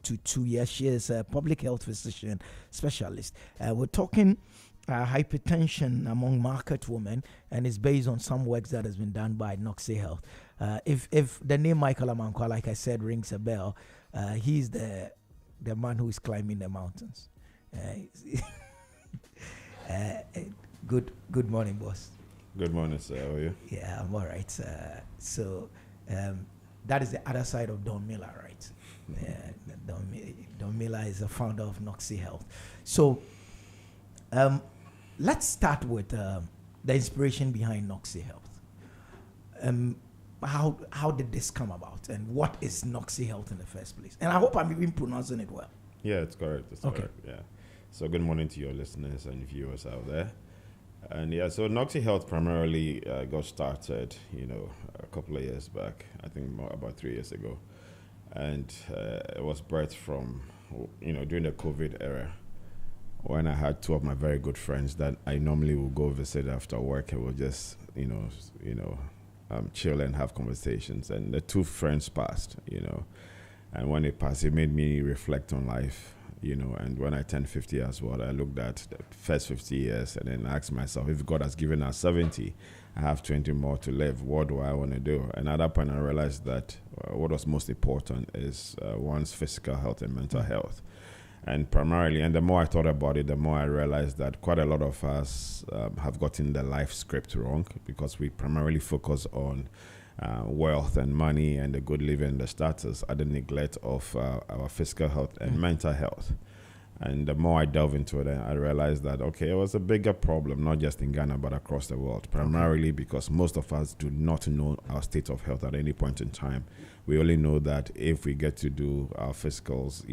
to 2 years. She is a public health physician specialist. We're talking hypertension among market women, and it's based on some works that has been done by Noxie Health. If the name Michael Amankwa, like I said, rings a bell, he's the man who is climbing the mountains. Good morning, boss. Good morning, sir. How are you? Yeah, I'm all right. So that is the other side of Don Miller, right? Don Miller is the founder of Noxie Health. So let's start with the inspiration behind Noxie Health. How did this come about, and what is Noxie Health in the first place? And I hope I'm even pronouncing it well. Yeah, it's correct. It's okay. Correct. Yeah. So good morning to your listeners and viewers out there. And yeah, so Noxie Health primarily got started, a couple of years back. I think about 3 years ago, and it was birthed from, during the COVID era, when I had two of my very good friends that I normally would go visit after work, and we'll just, chill and have conversations. And the two friends passed, and when they passed, it made me reflect on life. And when I turned 50 as well, I looked at the first 50 years and then asked myself, if God has given us 70, I have 20 more to live. What do I want to do? And at that point, I realized that what was most important is one's physical health and mental health. And primarily, and the more I thought about it, the more I realized that quite a lot of us have gotten the life script wrong, because we primarily focus on wealth and money and the good living, the status, at the neglect of our physical health and mental health. And the more I delve into it, I realized that, it was a bigger problem, not just in Ghana, but across the world, primarily because most of us do not know our state of health at any point in time. We only know that if we get to do our physicals,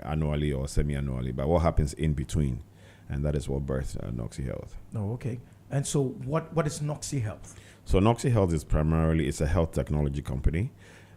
annually or semi-annually, but what happens in between? And that is what birthed Noxie Health. Oh, okay. And so what is Noxie Health? So Noxie Health is it's a health technology company,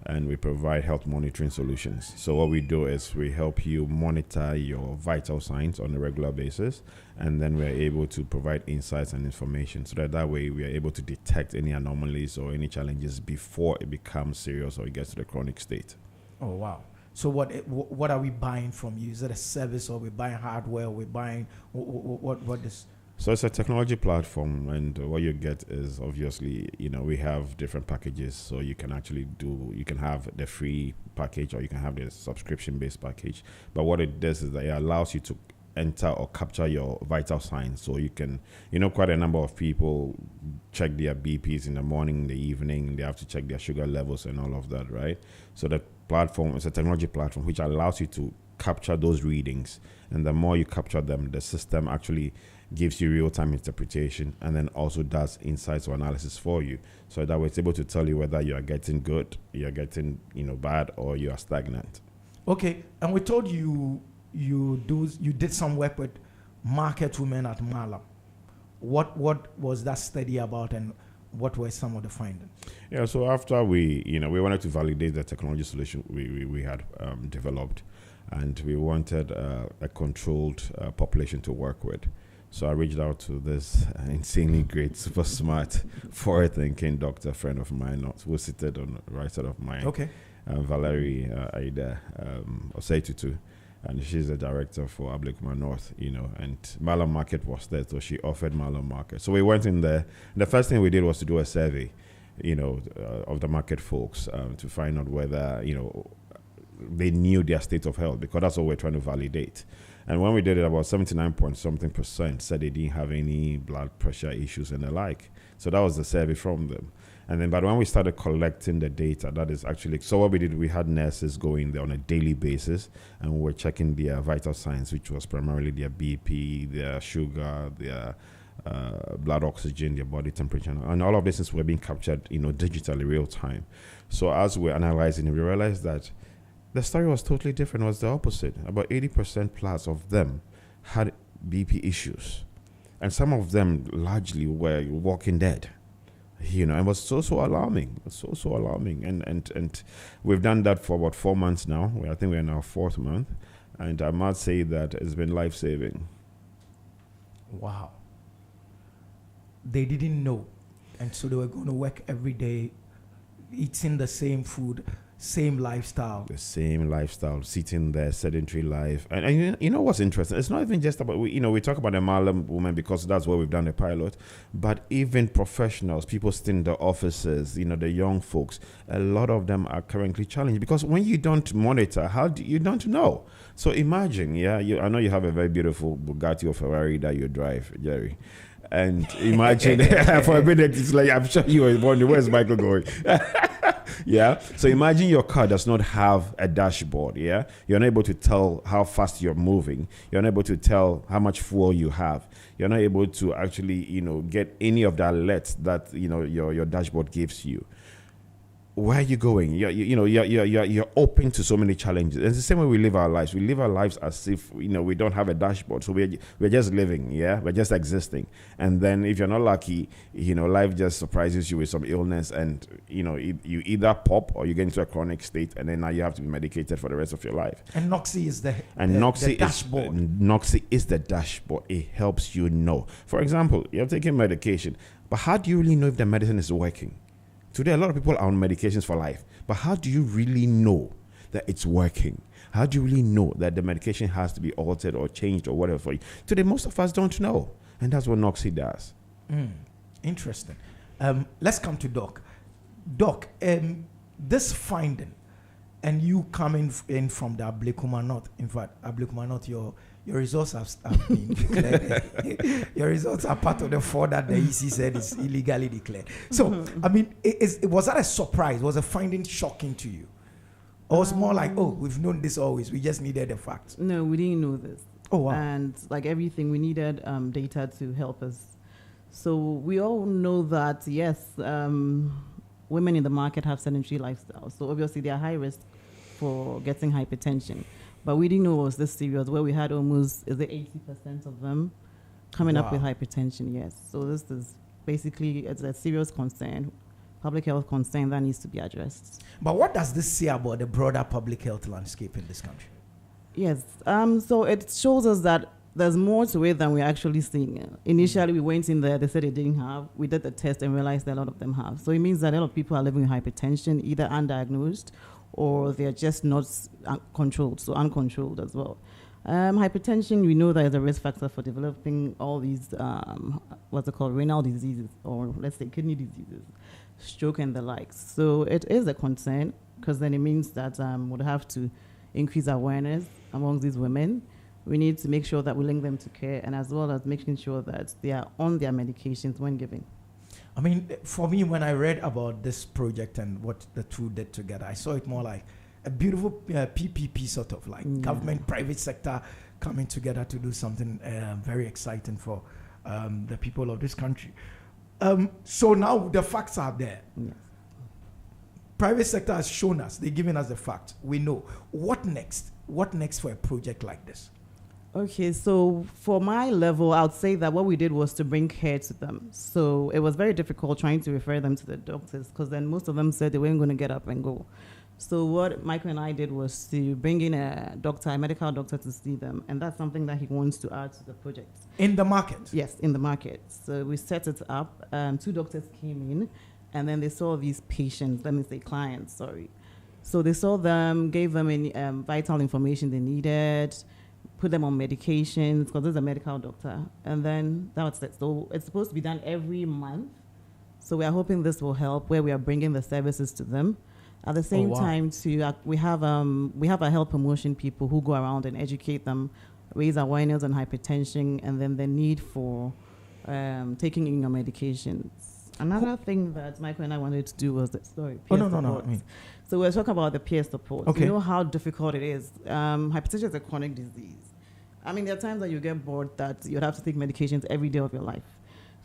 and we provide health monitoring solutions. So what we do is we help you monitor your vital signs on a regular basis, and then we're able to provide insights and information so that way we are able to detect any anomalies or any challenges before it becomes serious or it gets to the chronic state. Oh, wow. So what are we buying from you? Is it a service, or we're buying hardware, or we're buying what is... So it's a technology platform, and what you get is obviously, we have different packages. So you can have the free package, or you can have the subscription-based package. But what it does is that it allows you to enter or capture your vital signs. So you can, quite a number of people check their BPs in the morning, in the evening, they have to check their sugar levels and all of that, right? So the platform is a technology platform which allows you to capture those readings. And the more you capture them, the system actually gives you real-time interpretation, and then also does insights or analysis for you. So that way it's able to tell you whether you are getting good, you're getting, bad, or you are stagnant. Okay, and we told you did some work with market women at Malam. What was that study about, and what were some of the findings? Yeah, so after we wanted to validate the technology solution we had developed, and we wanted a controlled population to work with. So I reached out to this insanely great, super smart, forward-thinking doctor friend of mine, who was seated on the right side of mine. Okay. Valerie Aida Oseitutu, and she's the director for Ablikuma North, and Malam Market was there, so she offered Malam Market. So we went in there. The first thing we did was to do a survey, of the market folks to find out whether, they knew their state of health, because that's what we're trying to validate. And when we did it, about 79% said they didn't have any blood pressure issues and the like. So that was the survey from them. And then, but when we started collecting the data, that is actually, so what we did, we had nurses going there on a daily basis, and we were checking their vital signs, which was primarily their BP, their sugar, their blood oxygen, their body temperature, and all of this were being captured, digitally, real time. So as we're analyzing, we realized that the story was totally different. It was the opposite. About 80% plus of them had BP issues. And some of them largely were walking dead. And it was so alarming. It was so alarming. And we've done that for about 4 months now. I think we're in our 4th month. And I must say that it's been life-saving. Wow. They didn't know. And so they were going to work every day, eating the same food, same lifestyle. The same lifestyle, sitting there, sedentary life. And you know what's interesting? It's not even just about, we talk about the Malam woman because that's where we've done the pilot, but even professionals, people sitting in the offices, the young folks, a lot of them are currently challenged because when you don't monitor, you don't know. So imagine, I know you have a very beautiful Bugatti or Ferrari that you drive, Jerry. And imagine, for a minute, it's like, I'm sure you were wondering, where's Michael going? Yeah. So imagine your car does not have a dashboard. Yeah. You're not able to tell how fast you're moving. You're not able to tell how much fuel you have. You're not able to actually, get any of the alerts that, your dashboard gives you. Where are you going? You're open to so many challenges. It's the same way we live our lives. We live our lives as if we don't have a dashboard. So we're just living, we're just existing. And then if you're not lucky, life just surprises you with some illness, and you either pop or you get into a chronic state, and then now you have to be medicated for the rest of your life. And Noxy is the dashboard. Noxy is the dashboard. It helps you know. For example, you're taking medication, but how do you really know if the medicine is working? Today, a lot of people are on medications for life. But how do you really know that it's working? How do you really know that the medication has to be altered or changed or whatever for you? Today, most of us don't know. And that's what Noxy does. Interesting. Let's come to Doc. Doc, this finding, and you coming in from the Ablekuma North, in fact, Ablekuma North, your results have been declared. Your results are part of the 4 that the EC said is illegally declared. So, I mean, was that a surprise? Was the finding shocking to you? Or was it more like, we've known this always, we just needed the facts? No, we didn't know this. Oh, wow. And like everything, we needed data to help us. So we all know that, yes, women in the market have sedentary lifestyles. So obviously they are high risk for getting hypertension. But we didn't know it was this serious, where we had almost 80% of them coming up with hypertension, yes. So this is basically, it's a serious concern, public health concern that needs to be addressed. But what does this say about the broader public health landscape in this country? Yes, so it shows us that there's more to it than we're actually seeing. Initially, we went in there, they said they didn't have. We did the test and realized that a lot of them have. So it means that a lot of people are living with hypertension, either undiagnosed or they're just not controlled, so uncontrolled as well. Hypertension, we know that is a risk factor for developing all these, renal diseases, or let's say kidney diseases, stroke and the likes. So it is a concern, because then it means that we'll have to increase awareness among these women. We need to make sure that we link them to care, and as well as making sure that they are on their medications when giving. I mean, for me, when I read about this project and what the two did together, I saw it more like a beautiful PPP sort of, like government, private sector coming together to do something very exciting for the people of this country. So now the facts are there. Yes. Private sector has shown us, they're giving us the fact. We know. What next? What next for a project like this? Okay, so for my level, I would say that what we did was to bring care to them. So it was very difficult trying to refer them to the doctors, because then most of them said they weren't going to get up and go. So what Michael and I did was to bring in a doctor, a medical doctor, to see them. And that's something that he wants to add to the project. In the market? Yes, in the market. So we set it up. 2 doctors came in, and then they saw these patients, let me say clients, sorry. So they saw them, gave them any vital information they needed, put them on medications, because there's a medical doctor. And then that was it. So it's supposed to be done every month. So we are hoping this will help, where we are bringing the services to them. At the same time, too, we have our health promotion people who go around and educate them, raise awareness on hypertension, and then the need for taking in your medications. Another thing that Michael and I wanted to do was peer support. No. So we're talking about the peer support. Okay. You know how difficult it is. Hypertension is a chronic disease. I mean, there are times that you get bored that you'd have to take medications every day of your life.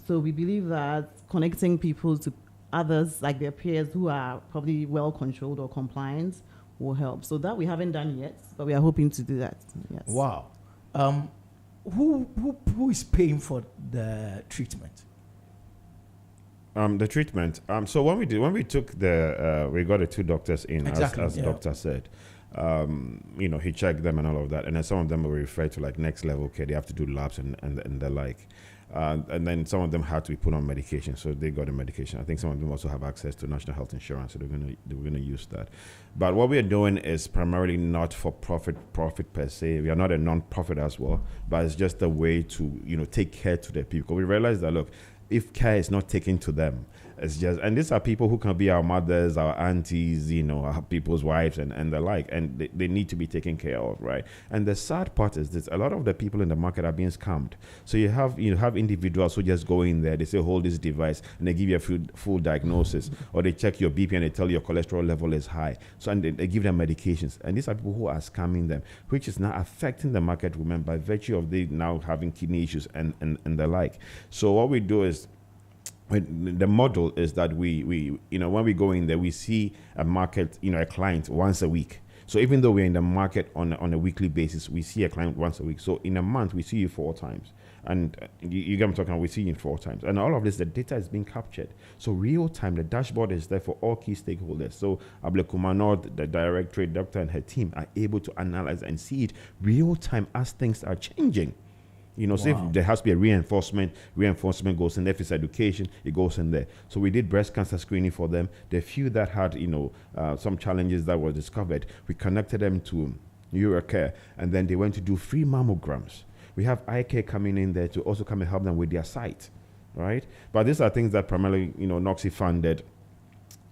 So we believe that connecting people to others, like their peers who are probably well controlled or compliant, will help. So that we haven't done yet, but we are hoping to do that. Yes. Wow. Who is paying for the treatment? The treatment. So when we took we got the 2 doctors in, as doctor said. he checked them and all of that, and then some of them were referred to like next level care. They have to do labs and the like. And then some of them had to be put on medication, so they got the medication. I think some of them also have access to national health insurance, so they're gonna use that. But what we are doing is primarily not for profit per se. We are not a non-profit as well, but it's just a way to take care to the people. We realize that look, if care is not taken to them, it's just, and these are people who can be our mothers, our aunties, our people's wives and the like, and they need to be taken care of, right? And the sad part is this: a lot of the people in the market are being scammed. So you have individuals who just go in there, they say hold this device, and they give you a full diagnosis, or they check your BP and they tell you your cholesterol level is high. So and they give them medications, and these are people who are scamming them, which is now affecting the market women by virtue of they now having kidney issues and the like. So what we do is, the model is that we when we go in there, we see a market, a client once a week. So even though we're in the market on a weekly basis, we see a client once a week. So in a month, we see you 4 times. And you get what I'm talking about, we see you 4 times. And all of this, the data is being captured. So real time, the dashboard is there for all key stakeholders. So Ablekumano, the directorate, doctor and her team are able to analyze and see it real time as things are changing. So if there has to be a reinforcement goes in there. If it's education, it goes in there. So we did breast cancer screening for them. The few that had, some challenges that were discovered, we connected them to Eurocare, and then they went to do free mammograms. We have eye care coming in there to also come and help them with their sight, right? But these are things that primarily, Noxie funded,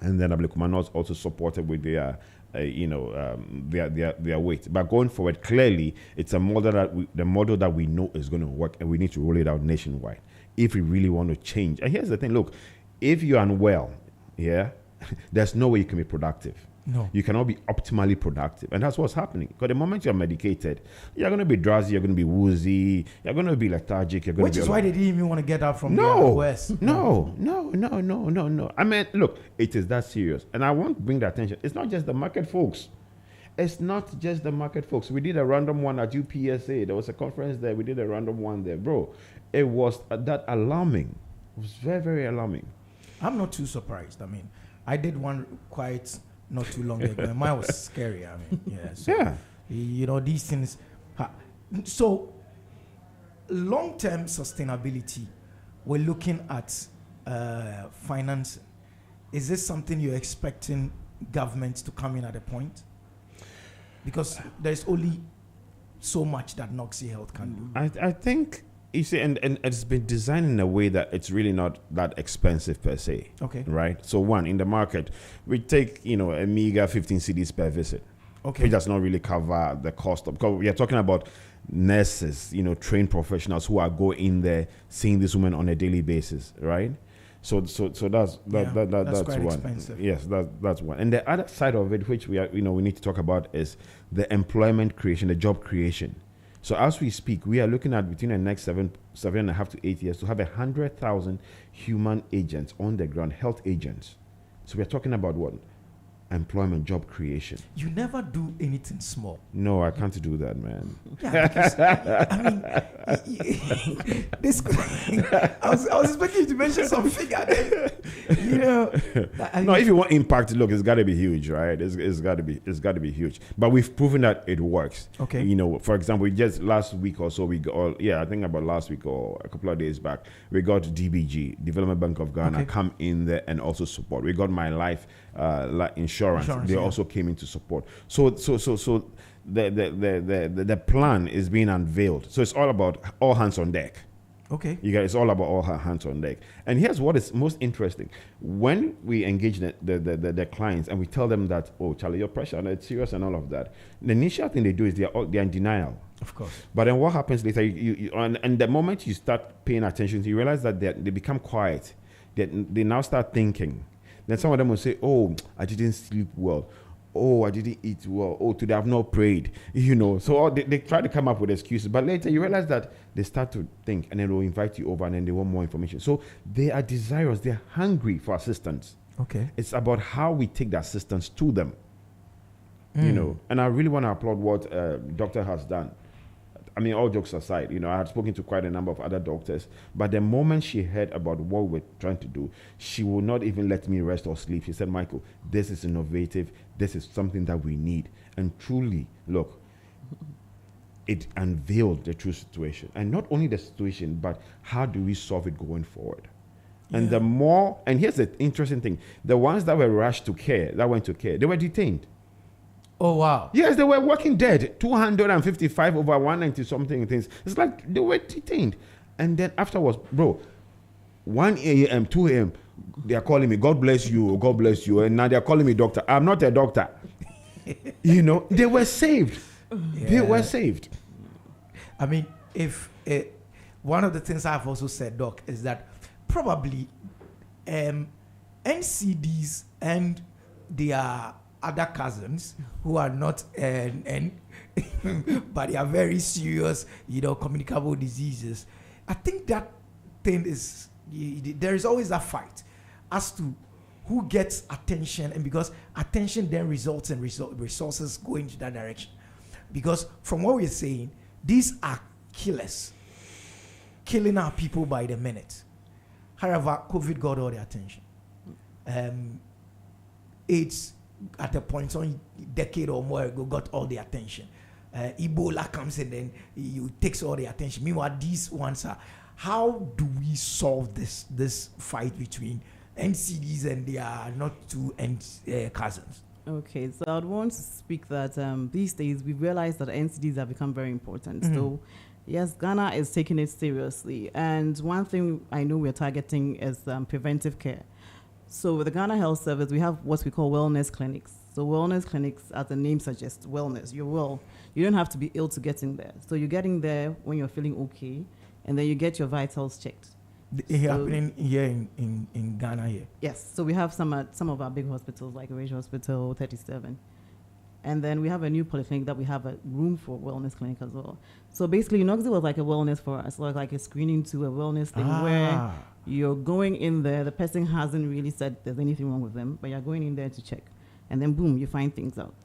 and then Ablekumano is also supported with their weight. But going forward, clearly, it's a model the model that we know is going to work, and we need to roll it out nationwide if we really want to change. And here's the thing: look, if you're unwell, there's no way you can be productive. No, you cannot be optimally productive, and that's what's happening. Because the moment you're medicated, you're going to be drowsy, you're going to be woozy, you're going to be lethargic. Which is why they didn't even want to get out from the West. No. I mean, look, it is that serious, and I want to bring the attention. It's not just the market folks. It's not just the market folks. We did a random one at UPSA. There was a conference there. We did a random one there, bro. It was that alarming. It was very, very alarming. I'm not too surprised. I mean, I did one quite not too long ago, and mine was scary. I mean, these things. So, long-term sustainability, we're looking at finance. Is this something you're expecting government to come in at a point? Because there's only so much that Noxie Health can do. I think, you see, and it's been designed in a way that it's really not that expensive per se. Okay. Right? So one, in the market, we take, a meager 15 cedis per visit. Okay. Which does not really cover the cost of, because we are talking about nurses, trained professionals who are going in there seeing this woman on a daily basis, right? So that's quite one. Expensive. Yes, that's one. And the other side of it, which we need to talk about, is the employment creation, the job creation. So as we speak, we are looking at between the next 7.5 to 8 years to have 100,000 human agents on the ground, health agents. So we're talking about what? Employment, job creation. You never do anything small. No, I can't do that, man. Yeah, because, I mean, this. I was expecting you to mention some figure. No, if you want impact, look, it's got to be huge, right? It's got to be huge. But we've proven that it works. Okay. For example, we just last week or so I think about last week or a couple of days back, we got DBG, Development Bank of Ghana, come in there and also support. We got My Life insurance. They also came in to support. So the plan is being unveiled. So it's all about all hands on deck. Okay. It's all about all hands on deck. And here's what is most interesting: when we engage the clients and we tell them that, oh, Charlie, your pressure, and it's serious and all of that, the initial thing they do is they're in denial. Of course. But then what happens later? And the moment you start paying attention, you realize that they become quiet. They now start thinking. Then some of them will say, oh, I didn't sleep well. Oh, I didn't eat well. Oh, today I've not prayed. So they try to come up with excuses. But later you realize that they start to think, and then they'll invite you over, and then they want more information. So they are desirous. They're hungry for assistance. Okay. It's about how we take the assistance to them. And I really want to applaud what Doctor has done. I mean, all jokes aside, I had spoken to quite a number of other doctors, but the moment she heard about what we're trying to do, she would not even let me rest or sleep. She said, Michael, this is innovative. This is something that we need. And truly, look, it unveiled the true situation. And not only the situation, but how do we solve it going forward? And and here's the interesting thing, the ones that were rushed to care, that went to care, they were detained. Oh, wow. Yes, they were working dead. 255 over 190 something things. It's like they were detained. And then afterwards, bro, 1 a.m., 2 a.m., they are calling me, God bless you, God bless you. And now they are calling me doctor. I'm not a doctor. They were saved. Yeah. They were saved. I mean, one of the things I've also said, Doc, is that probably NCDs and their other cousins who are not but they are very serious, communicable diseases. I think that thing is, there is always a fight as to who gets attention, and because attention then results in resources going to that direction. Because from what we're saying, these are killers, killing our people by the minute. However, COVID got all the attention. AIDS, at a point, on decade or more ago, got all the attention. Ebola comes in, then it takes all the attention. Meanwhile, these ones are, how do we solve this fight between NCDs and their not two cousins? Okay, so I'd want to speak that these days we realize that NCDs have become very important. Mm-hmm. So yes, Ghana is taking it seriously. And one thing I know we're targeting is preventive care. So with the Ghana Health Service, we have what we call wellness clinics. So wellness clinics, as the name suggests, wellness. You're well. You don't have to be ill to get in there. So you're getting there when you're feeling okay, and then you get your vitals checked. Happening here in Ghana here? Yes. So we have some of our big hospitals, like Ridge Hospital, 37. And then we have a new polyclinic that we have a room for wellness clinic as well. So basically, Noxy was like a wellness for us, like a screening to a wellness thing where you're going in there, the person hasn't really said there's anything wrong with them, but you're going in there to check. And then boom, you find things out.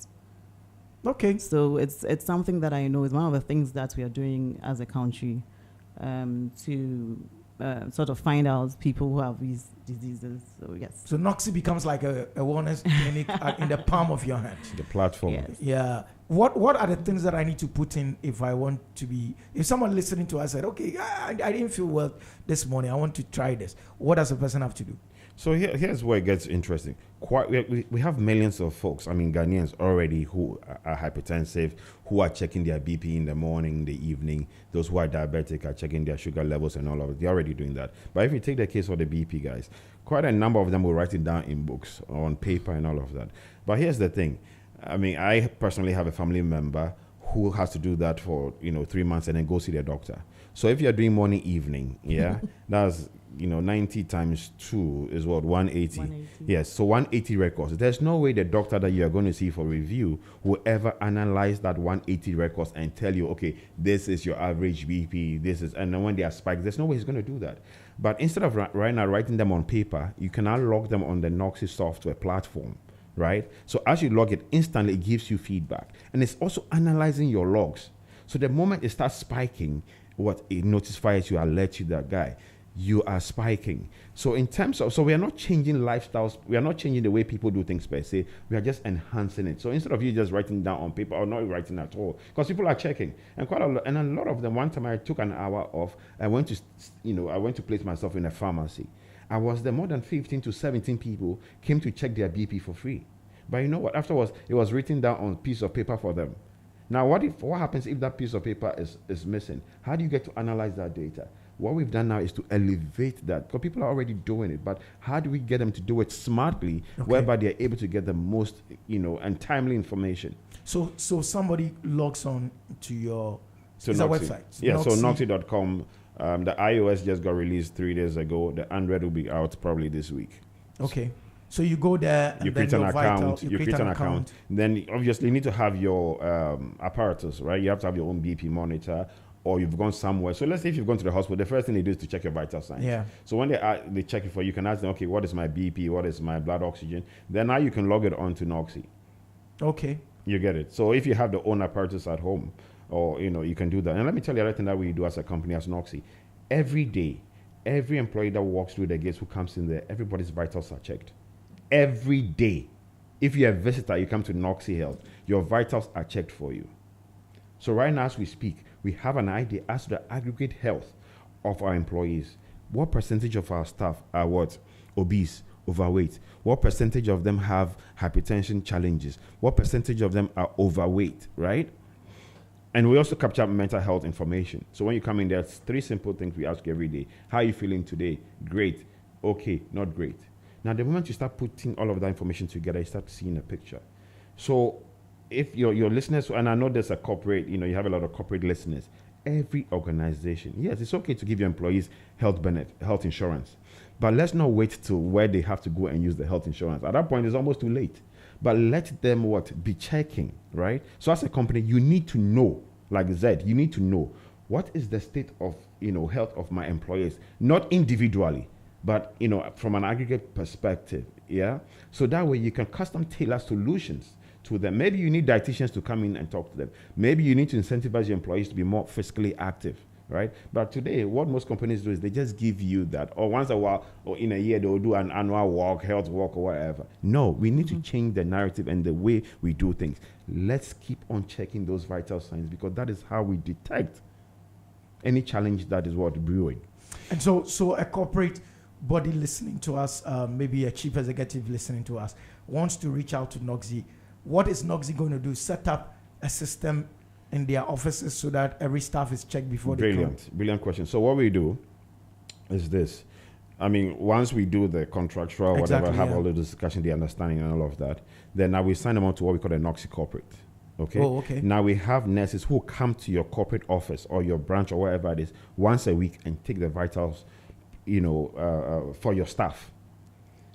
Okay. So it's something that I know is one of the things that we are doing as a country to sort of find out people who have these diseases. So yes. So Noxy becomes like a wellness clinic in the palm of your hand. The platform. Yes. Yeah. What are the things that I need to put in if I want to be, if someone listening to us said, okay, I didn't feel well this morning, I want to try this. What does a person have to do? So here's where it gets interesting. We have millions of folks, Ghanaians already who are hypertensive, who are checking their BP in the morning, the evening. Those who are diabetic are checking their sugar levels and all of it. They're already doing that. But if you take the case of the BP guys, quite a number of them will write it down in books or on paper and all of that. But here's the thing. I personally have a family member who has to do that for 3 months and then go see their doctor. So if you're doing morning, evening, that's 90 times 2 is what, 180. Yes, so 180 records. There's no way the doctor that you are going to see for review will ever analyze that 180 records and tell you, okay, this is your average BP, and then when they are spiked, there's no way he's going to do that. But instead of right now writing them on paper, you can now log them on the Noxy software platform. Right? So as you log it, instantly it gives you feedback. And it's also analyzing your logs. So the moment it starts spiking, it notifies you, alert you that guy, you are spiking. So in terms of, we are not changing lifestyles, we are not changing the way people do things per se, we are just enhancing it. So instead of you just writing down on paper or not writing at all, because people are checking. And a lot of them, one time I took an hour off, I went to place myself in a pharmacy. I was there, more than 15 to 17 people came to check their BP for free. But you know what? Afterwards, it was written down on a piece of paper for them. Now, what happens if that piece of paper is missing? How do you get to analyze that data? What we've done now is to elevate that, because people are already doing it. But how do we get them to do it smartly, whereby they're able to get the most, and timely information? So somebody logs on to your website. Yeah, Noxy. So Noxy.com. The iOS just got released 3 days ago. The Android will be out probably this week. Okay. So you go there, you create an account. You create an account. Then obviously you need to have your apparatus, right? You have to have your own BP monitor, or you've gone somewhere. So let's say if you've gone to the hospital, the first thing they do is to check your vital signs. Yeah. So when they check it for you, can ask them, okay, what is my BP? What is my blood oxygen? Then now you can log it on to Noxy. Okay. You get it. So if you have the own apparatus at home, or you can do that. And let me tell you the other thing that we do as a company, as Noxie. Every day, every employee that walks through the gates, who comes in there, everybody's vitals are checked. Every day. If you're a visitor, you come to Noxie Health, your vitals are checked for you. So right now as we speak, we have an idea as to the aggregate health of our employees. What percentage of our staff are what? Obese, overweight? What percentage of them have hypertension challenges? What percentage of them are overweight, right? And we also capture mental health information. So when you come in, there's 3 simple things we ask you every day. How are you feeling today? Great. Okay, not great. Now, the moment you start putting all of that information together, you start seeing a picture. So if your listeners, and I know there's a corporate, you have a lot of corporate listeners, every organization, yes, it's okay to give your employees health insurance, but let's not wait till where they have to go and use the health insurance. At that point, it's almost too late. But let them be checking, right? So as a company, you need to know, like Zed, you need to know what is the state of, health of my employees, not individually, but, from an aggregate perspective, yeah? So that way you can custom tailor solutions to them. Maybe you need dietitians to come in and talk to them. Maybe you need to incentivize your employees to be more physically active, right? But today, what most companies do is they just give you that, or once a while, or in a year, they'll do an annual walk, health walk, or whatever. No, we need to change the narrative and the way we do things. Let's keep on checking those vital signs, because that is how we detect any challenge that is brewing. And so a corporate body listening to us, maybe a chief executive listening to us, wants to reach out to Noxie. What is Noxie going to do? Set up a system in their offices so that every staff is checked before they come? Brilliant question. So what we do is this. I mean, once we do the contractual, whatever, have all the discussion, the understanding and all of that, then now we sign them on to what we call a Noxie corporate. Okay? Oh, okay. Now we have nurses who come to your corporate office or your branch or wherever it is once a week and take the vitals, for your staff.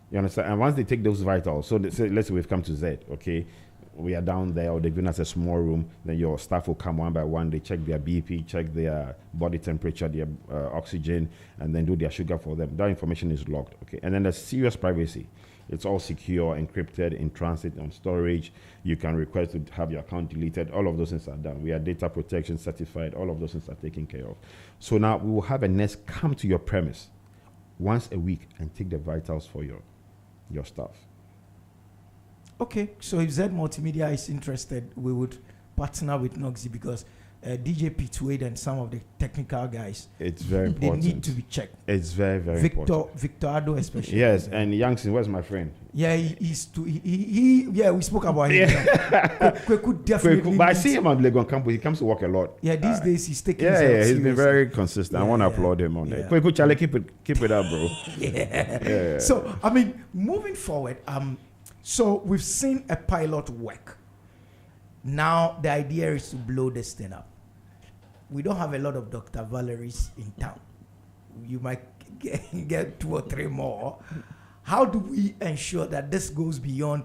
You understand? And once they take those vitals, so let's say we've come to Z, okay? We are down there, or they've given us a small room, then your staff will come one by one, they check their BP, check their body temperature, their oxygen, and then do their sugar for them. That information is logged, okay? And then there's serious privacy. It's all secure, encrypted, in transit, on storage. You can request to have your account deleted. All of those things are done. We are data protection certified. All of those things are taken care of. So now we will have a nurse come to your premise once a week and take the vitals for your staff. Okay, so if Z Multimedia is interested, we would partner with Noxie, because DJ Pitwade and some of the technical guys, it's very important. They need to be checked. It's very, very important. Victor Ado especially. Yes, and Youngson, where's my friend? Yeah, we spoke about him. Kweku definitely. But I see him on Legon campus. He comes to work a lot. Yeah, these days he's taking. He's been very consistent. I want to applaud him on that. Kweku, Charlie, keep it up, bro. Yeah. So I mean, moving forward, so we've seen a pilot work. Now the idea is to blow this thing up. We don't have a lot of Dr. Valerie's in town. You might get 2 or 3 more. How do we ensure that this goes beyond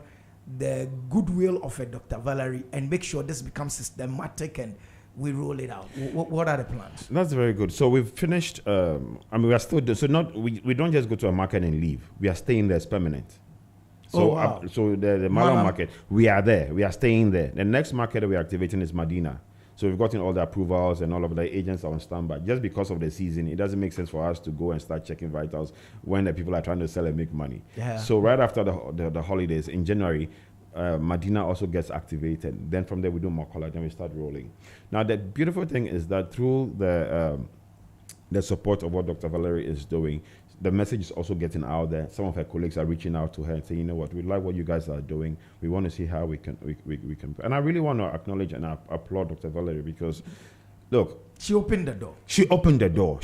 the goodwill of a Dr. Valerie and make sure this becomes systematic and we roll it out? What are the plans? That's very good. So we've finished. We are still we don't just go to a market and leave. We are staying there as permanent. So, so the Malam market, we are there. We are staying there. The next market that we are activating is Medina. So we've gotten all the approvals and all of the agents are on standby. Just because of the season, it doesn't make sense for us to go and start checking vitals when the people are trying to sell and make money. Yeah. So right after the holidays in January, Medina also gets activated. Then from there we do more college and we start rolling. Now the beautiful thing is that through the support of what Dr. Valerie is doing, the message is also getting out there. Some of her colleagues are reaching out to her and saying, you know what, we like what you guys are doing. We want to see how we can. And I really want to acknowledge and applaud Dr. Valerie, because, look, she opened the door.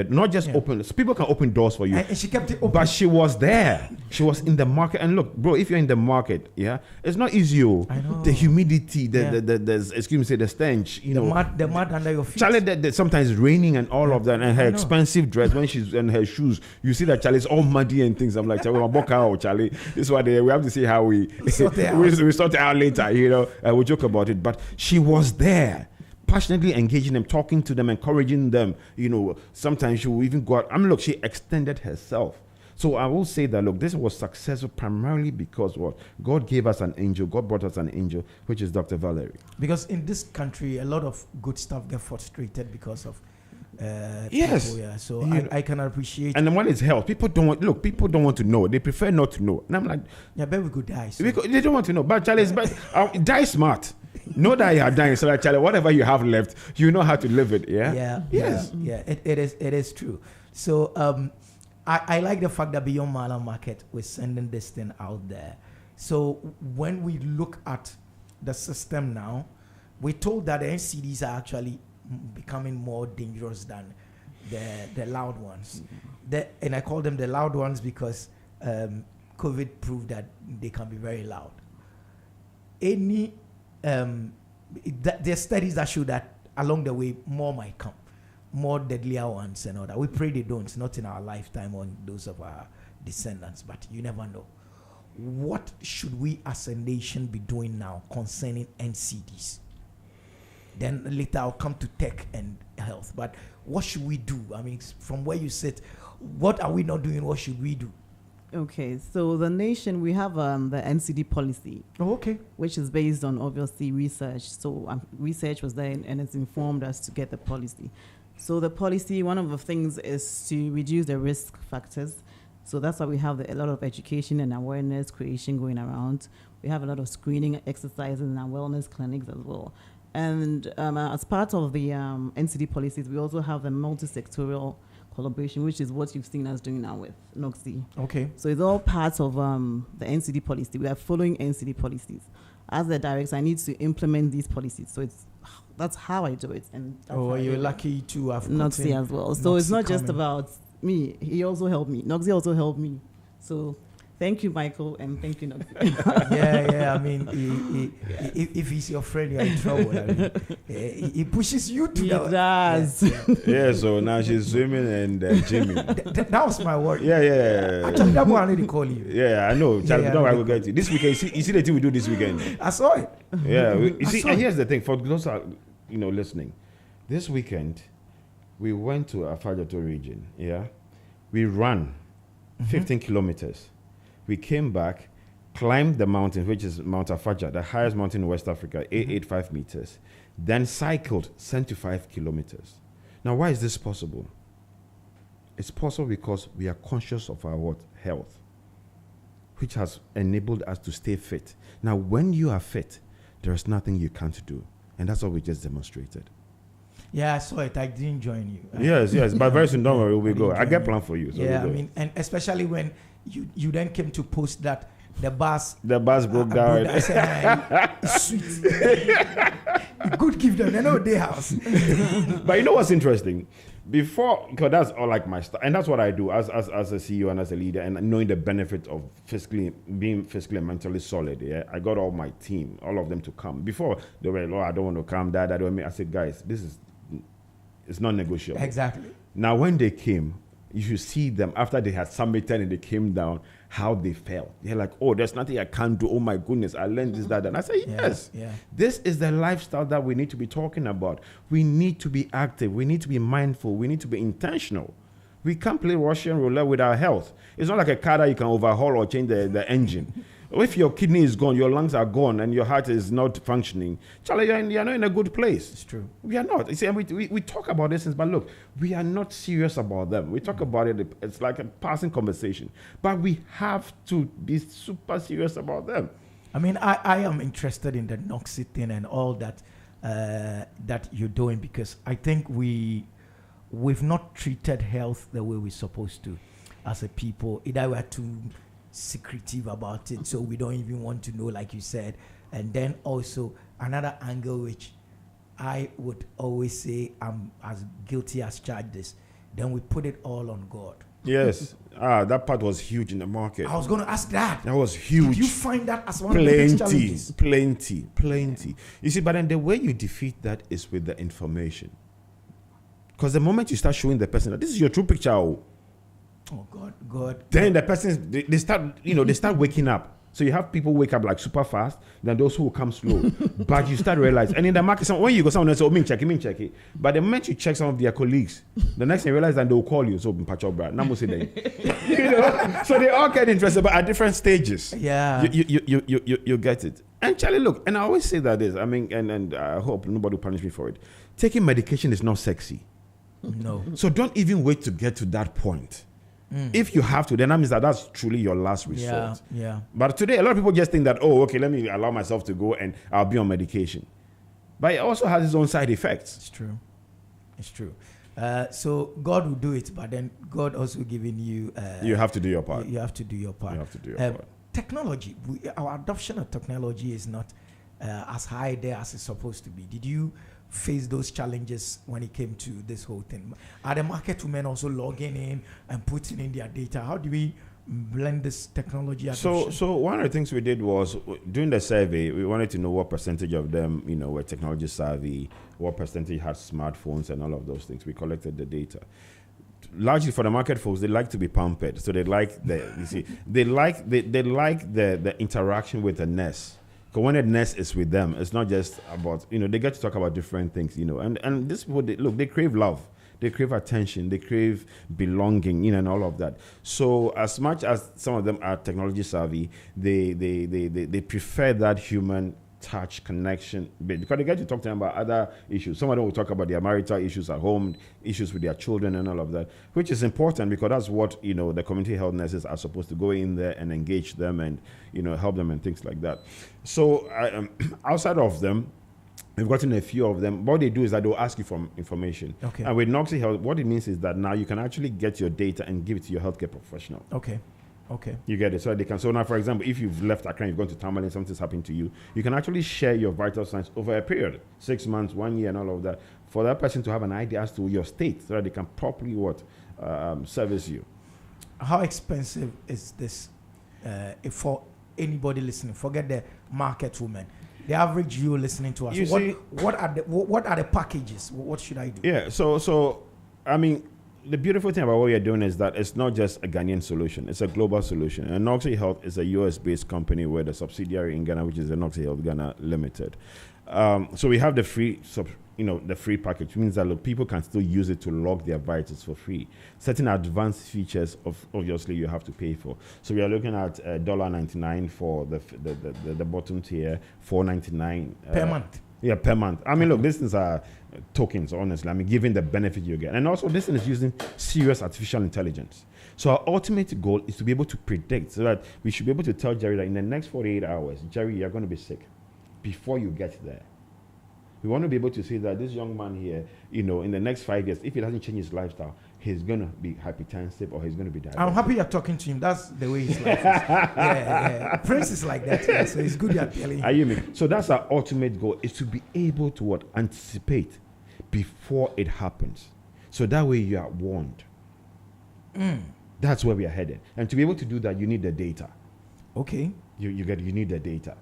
Not just open. So people can open doors for you. And she kept it open. But she was there. She was in the market. And look, bro, if you're in the market, it's not easy. I know. The humidity, the stench, the mud under your feet. Charlie, sometimes it's raining and all of that. And her expensive dress, when she's and her shoes, you see that Charlie's all muddy and things. I'm like, Charlie, this is what we have to see how we sort it out later, we joke about it. But she was there, passionately engaging them, talking to them, encouraging them. Sometimes she will even go out. Look, she extended herself. So I will say that, look, this was successful primarily because what? God gave us an angel. God brought us an angel, which is Dr. Valerie. Because in this country, a lot of good stuff get frustrated because of yes. people, yeah. So I can appreciate. And then when it's health, people don't want to know. They prefer not to know. And I'm like, yeah, but we could die. So. Because they don't want to know. But Charlie, die smart. Know that you are dying. So like, Charlie, whatever you have left, you know how to live it. Yeah. Yeah. Yes. Yeah. It is true. So I like the fact that Beyond Mala Market, we're sending this thing out there. So when we look at the system now, we're told that the NCDs are actually becoming more dangerous than the loud ones. And I call them the loud ones because COVID proved that they can be very loud. There's studies that show that along the way more might come, more deadlier ones and all that. We pray they don't, not in our lifetime or in those of our descendants, but you never know. What should we as a nation be doing now concerning NCDs? Then later I'll come to tech and health. But what should we do? I mean, from where you sit, what are we not doing? What should we do? Okay, so the nation, we have the NCD policy. Oh, okay. Which is based on, obviously, research. So research was there and it's informed us to get the policy. So the policy, one of the things is to reduce the risk factors. So that's why we have a lot of education and awareness creation going around. We have a lot of screening exercises in our wellness clinics as well. And as part of the NCD policies, we also have the multi-sectorial collaboration, which is what you've seen us doing now with NOXI. Okay. So it's all part of the NCD policy. We are following NCD policies. As the director, I need to implement these policies. So that's how I do it. And you're lucky to have NOXI as well. So it's not just coming. about me. He also helped me. NOXI also helped me. So thank you, Michael, and thank you, NOXI. yeah. I mean, if he's your friend, you're in trouble. I mean, he pushes you to. He does. Yeah, so now she's swimming and gymming. That was my word. Yeah. Actually, that one I need to call you. Yeah, I know. Charlie, no, I will get you. This weekend, you see the thing we do this weekend. I saw it. Yeah, you see, and here's the thing for those who are, listening. This weekend, we went to Afajato region. Yeah, we ran 15 kilometers. We came back, climbed the mountain, which is Mount Afaja, the highest mountain in West Africa, 885 meters. Then cycled 75 kilometers. Now, why is this possible? It's possible because we are conscious of our health, which has enabled us to stay fit. Now, when you are fit, there is nothing you can't do. And that's what we just demonstrated. Yeah, I saw it. I didn't join you. Yes. But very soon, don't worry, we go. I get plan for you. So yeah, I mean, and especially when you then came to post that the bus broke down. I said, it's sweet. Good give them. They know their house. But you know what's interesting? Before, because that's all like my stuff, and that's what I do as a CEO and as a leader, and knowing the benefit of being physically and mentally solid. Yeah, I got all my team, all of them to come. Before they were, I don't want to come. That I don't. I said, guys, it's not negotiable. Exactly. Now, when they came, you should see them after they had submitted and they came down, how they felt. They're like, oh, there's nothing I can't do. Oh my goodness, I learned this, that. And I say, yes. Yeah. This is the lifestyle that we need to be talking about. We need to be active. We need to be mindful. We need to be intentional. We can't play Russian roulette with our health. It's not like a car that you can overhaul or change the engine. If your kidney is gone, your lungs are gone, and your heart is not functioning, Charlie, you're not in a good place. It's true. We are not. You see, we talk about these things, but look, we are not serious about them. We talk about it, it's like a passing conversation. But we have to be super serious about them. I mean, I am interested in the NOXI thing and all that that you're doing, because I think we've not treated health the way we're supposed to as a people. Either we're too secretive about it, so we don't even want to know, like you said. And then also another angle, which I would always say I'm as guilty as charged this, then we put it all on God. Yes. That part was huge in the market. I was going to ask that. That was huge. Did you find that as one of the biggest challenges? Plenty. You see, but then the way you defeat that is with the information. Because the moment you start showing the person that this is your true picture, oh God. Then the person they start waking up. So you have people wake up like super fast, then those who will come slow. But you start to realize, and in the market, when you go, someone else, me check it. But the moment you check some of their colleagues, the next thing you realize that they will call you. So, so they all get interested, but at different stages. Yeah. You get it. And Charlie, look, and I always say that is, I mean, and I hope nobody will punish me for it. Taking medication is not sexy. No. So don't even wait to get to that point. If you have to, then that means that that's truly your last resort. Yeah. But today, a lot of people just think that, oh, okay, let me allow myself to go and I'll be on medication. But it also has its own side effects. It's true. So God will do it, but then God also giving you... you have to do your part. You have to do your part. Technology, our adoption of technology is not as high there as it's supposed to be. Did you face those challenges when it came to this whole thing? Are the market women also logging in and putting in their data? How do we blend this technology adoption? So one of the things we did was, during the survey, we wanted to know what percentage of them, were technology savvy, what percentage had smartphones and all of those things. We collected the data. Largely for the market folks, they like to be pampered. So they like they like the interaction with the nurse. Because when the nurse is with them, it's not just about, they get to talk about different things, and this people, they crave love. They crave attention. They crave belonging, and all of that. So as much as some of them are technology savvy, they prefer that human touch connection bit, because they get to talk to them about other issues. Some of them will talk about their marital issues at home, issues with their children and all of that, which is important because that's what, the community health nurses are supposed to go in there and engage them and, help them and things like that. So outside of them, we've gotten a few of them. What they do is that they'll ask you for information. Okay. And with Noxie Health, what it means is that now you can actually get your data and give it to your healthcare professional. Okay. You get it. So they can. So now, for example, if you've left Accra, you've gone to Tamale, something's happened to you, you can actually share your vital signs over a period, 6 months, 1 year, and all of that, for that person to have an idea as to your state, so that they can properly service you. How expensive is this for anybody listening? Forget the market woman. The average you listening to us. What are the packages? What should I do? Yeah. So I mean, the beautiful thing about what we are doing is that it's not just a Ghanaian solution; it's a global solution. And Noxie Health is a US-based company with a subsidiary in Ghana, which is the Noxie Health Ghana Limited. So we have the free the free package, which means that people can still use it to log their vitals for free. Certain advanced features, obviously, you have to pay for. So we are looking at $1.99 for the bottom tier, $4.99 per month. Yeah, per month. I mean, look, these things are tokens, honestly. I mean, given the benefit you get. And also, this thing is using serious artificial intelligence. So our ultimate goal is to be able to predict, so that we should be able to tell Jerry that in the next 48 hours, Jerry, you're going to be sick before you get there. We want to be able to say that this young man here, in the next 5 years, if he doesn't change his lifestyle, he's going to be hypertensive or he's going to be diabetic. I'm happy you're talking to him. That's the way his life is. Yeah. Prince is like that. Yeah, so it's good you're telling him. Are you me? So that's our ultimate goal, is to be able to anticipate before it happens. So that way you are warned. That's where we are headed. And to be able to do that, you need the data. Okay. You need the data.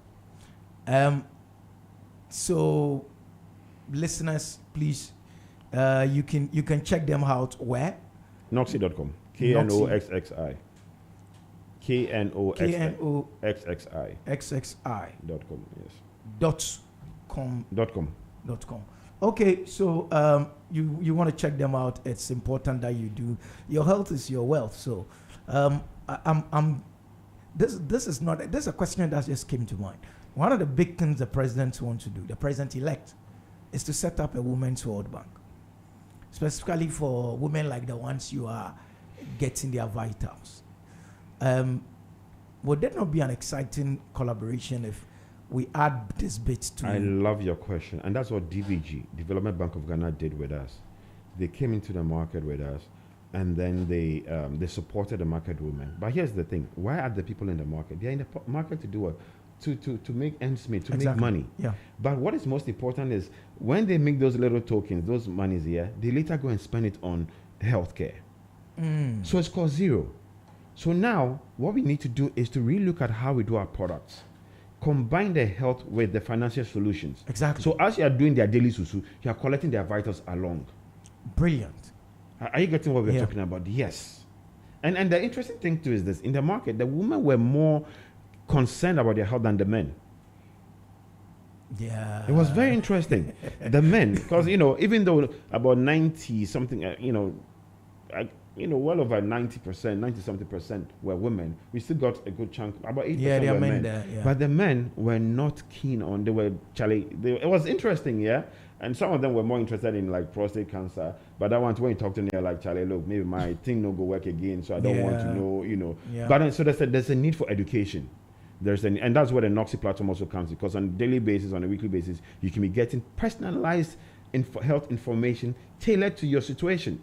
So listeners, please, you can check them out where? Noxie.com. KNOXXI. KNOXXI. XXI.com. Yes. .com. Okay, so you want to check them out. It's important that you do. Your health is your wealth. So this is a question that just came to mind. One of the big things the president wants to do, the president-elect, is to set up a women's World Bank, specifically for women like the ones you are getting their vitals. Would there not be an exciting collaboration if we add this bit to? I love your question, and that's what DBG, Development Bank of Ghana, did with us. They came into the market with us, and then they supported the market women. But here's the thing: why are the people in the market? They're in the market to do what? To make ends meet, to exactly. make money. Yeah. But what is most important is when they make those little tokens, those monies here, they later go and spend it on healthcare. So it's called zero. So now what we need to do is to really look at how we do our products. Combine the health with the financial solutions. Exactly. So as you are doing their daily susu, you are collecting their vitals along. Brilliant. Are you getting what we're talking about? Yes. And the interesting thing too is this: in the market, the women were more concerned about their health than the men. Yeah. It was very interesting. The men, because, even though about 90 something, well over 90%, 90 something percent were women, we still got a good chunk, about 8% were men. There, yeah. But the men were not keen on, it was interesting, yeah? And some of them were more interested in like prostate cancer. But that one, when you talk to them, you're like, Charlie, look, maybe my thing no go work again, so I don't want to know, Yeah. But then, so there's a need for education. And that's where the Noxy platform also comes, because on a daily basis, on a weekly basis, you can be getting personalized health information tailored to your situation.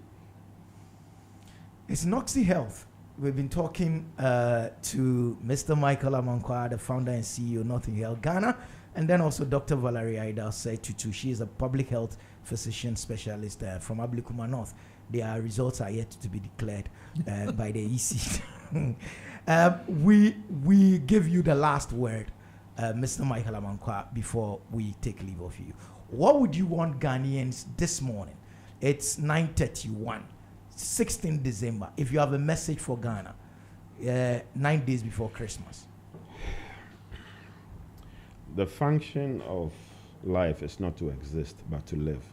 It's Noxy Health. We've been talking to Mr. Michael Amankwa, the founder and CEO of Noxy Health Ghana, and then also Dr. Valerie Ida Osei-Tutu. She is a public health physician specialist from Ablikuma North. Their results are yet to be declared by the EC. We give you the last word, Mr. Michael Amankwa, before we take leave of you. What would you want Ghanaians this morning? It's 9:31, 16 December. If you have a message for Ghana, 9 days before Christmas. The function of life is not to exist, but to live.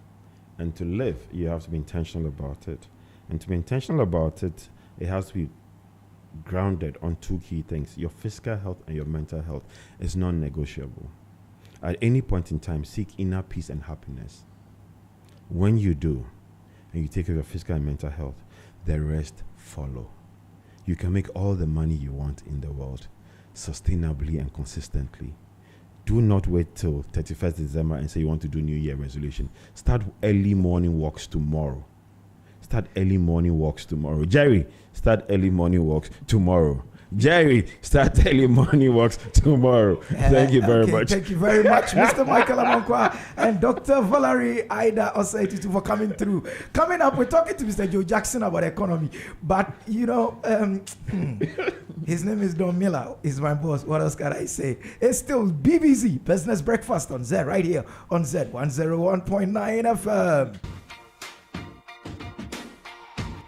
And to live, you have to be intentional about it. And to be intentional about it, it has to be grounded on two key things. Your physical health and your mental health is non-negotiable. At any point in time, seek inner peace and happiness. When you do, and you take care of your physical and mental health, the rest follow. You can make all the money you want in the world, sustainably and consistently. Do not wait till 31st December and say you want to do New Year resolution. Start early morning walks tomorrow. Jerry, start early morning walks tomorrow. Start early morning walks tomorrow. Thank you very much. Thank you very much, Mr. Michael Amankwa and Dr. Valerie Ida Osei-Tutu for coming through. Coming up, we're talking to Mr. Joe Jackson about economy. But, his name is Don Miller. He's my boss. What else can I say? It's still BBC Business Breakfast on Z, right here on Z 101.9 FM.